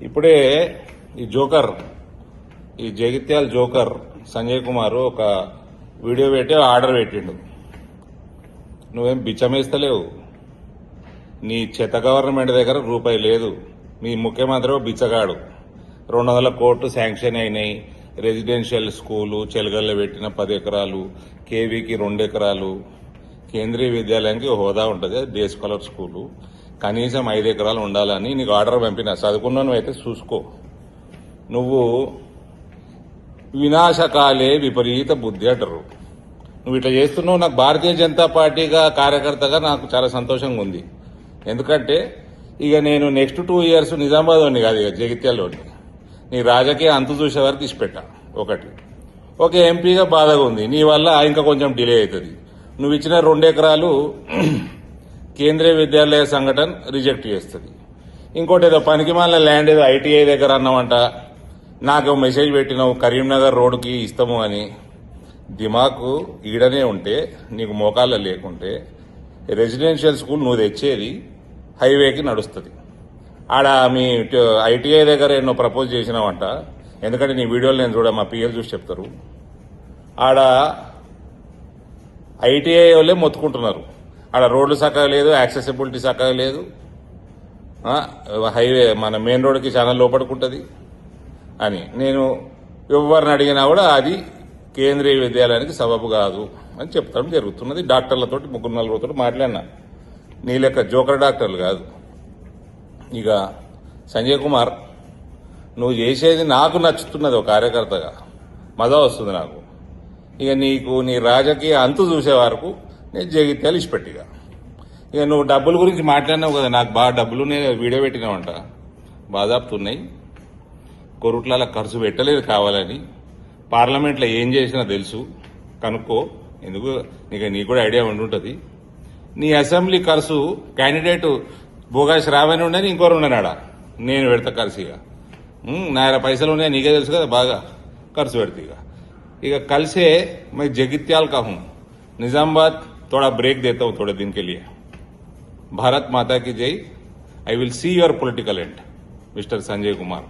ఇప్పుడే ఈ జోకర్ ఈ జగిత్యాల జోకర్ సంజయ్ కుమార్ ఒక వీడియో పెట్టి ఆర్డర్ పెట్టిండు. నువ్వేం బిచ్చమేస్తలేవు. నీ చెత్త గవర్నమెంట్ దగ్గర రూపాయి లేదు. మీ ముఖ్యమంత్రి బిచ్చగాడు. 200 కోట్లు శాంక్షన్ అయినాయి. రెసిడెన్షియల్ స్కూలు చెలగల్లో పెట్టిన 10 ఎకరాలు, కేవీకి 2 ఎకరాలు, కేంద్రీయ విద్యాలయానికి హోదా ఉంటుంది, డే స్కాలర్ స్కూలు, కనీసం 5 ఎకరాలు ఉండాలని నీకు ఆర్డర్ పంపిన. చదువుకున్నాను అయితే చూసుకో. నువ్వు వినాశకాలే విపరీత బుద్ధి అంటారు. నువ్వు ఇట్లా చేస్తున్నావు. నాకు భారతీయ జనతా పార్టీగా కార్యకర్తగా నాకు చాలా సంతోషంగా ఉంది. ఎందుకంటే ఇక నేను నెక్స్ట్ 2 ఇయర్స్ నిజామాబాద్లోని కాదు, ఇక జగిత్యాలలోని నీ రాజకీయ అంతు చూసే వరకు ఇచ్చిపెట్టా. ఒక ఎంపీగా బాధగా ఉంది. నీ వల్ల ఇంకా కొంచెం డిలే అవుతుంది. నువ్వు ఇచ్చిన 2 ఎకరాలు కేంద్రీయ విద్యాలయ సంఘటన రిజెక్ట్ చేస్తుంది. ఇంకోటి ఏదో పనికిమాలిన ల్యాండ్ ఏదో ఐటీఐ దగ్గర అన్నావంట. నాకు మెసేజ్ పెట్టినావు కరీంనగర్ రోడ్డుకి ఇస్తాము అని. దిమాకు ఈడనే ఉంటే నీకు మోకాళ్ళ లేకుంటే రెసిడెన్షియల్ స్కూల్ నువ్వు తెచ్చేది హైవేకి నడుస్తుంది. ఆడ మీ ఐటీఐ దగ్గర ఎన్నో ప్రపోజ్ చేసినావంట. ఎందుకంటే నీ వీడియోలు నేను చూడ మా పిఎల్ చూసి చెప్తారు. ఆడ ఐటీఐ వాళ్ళే మొత్తుకుంటున్నారు. ఆడ రోడ్లు చక్కగా లేదు, యాక్సెసిబిలిటీ చక్కగా లేదు. హైవే మన మెయిన్ రోడ్డుకి చాలా లోపడుకుంటుంది అని నేను ఎవరిని అడిగినా కూడా అది కేంద్రీయ విద్యాలయానికి సబబు కాదు అని చెప్తాం జరుగుతున్నది. డాక్టర్లతో 3-4 మాట్లాడినా. నీ లెక్క జోకర్ డాక్టర్లు కాదు. ఇక సంజయ్ కుమార్, నువ్వు చేసేది నాకు నచ్చుతున్నది. ఒక కార్యకర్తగా మజా వస్తుంది నాకు. ఇక నీకు నీ రాజకీయ అంతు చూసే వరకు నేను జగిత్యాలు ఇచ్చిపెట్టిగా. ఇక నువ్వు డబ్బుల గురించి మాట్లాడినావు కదా, నాకు బాగా డబ్బులు వీడియో పెట్టినావంట. బాధాపుతున్నాయి. కోరుట్ల ఖర్చు పెట్టలేదు కావాలని. పార్లమెంట్లో ఏం చేసినా తెలుసు, కనుక్కో. ఎందుకు నీకు కూడా ఐడియా ఉండుంటుంది. నీ అసెంబ్లీ ఖర్చు క్యాండిడేట్ బోగా శ్రావణి ఉండని ఇంకోరు ఉండనాడా, నేను పెడతా ఖర్చు. నా పైసలు ఉన్నాయి, నీకే తెలుసు కదా, బాగా ఖర్చు పెడతా. ఇక కలిసే मैं जगित्याल का हूं. निजामाबाद थोड़ा ब्रेक देता हूं थोड़े दिन के लिए. भारत माता की जय. I will see your political and, mister Sanjay Kumar.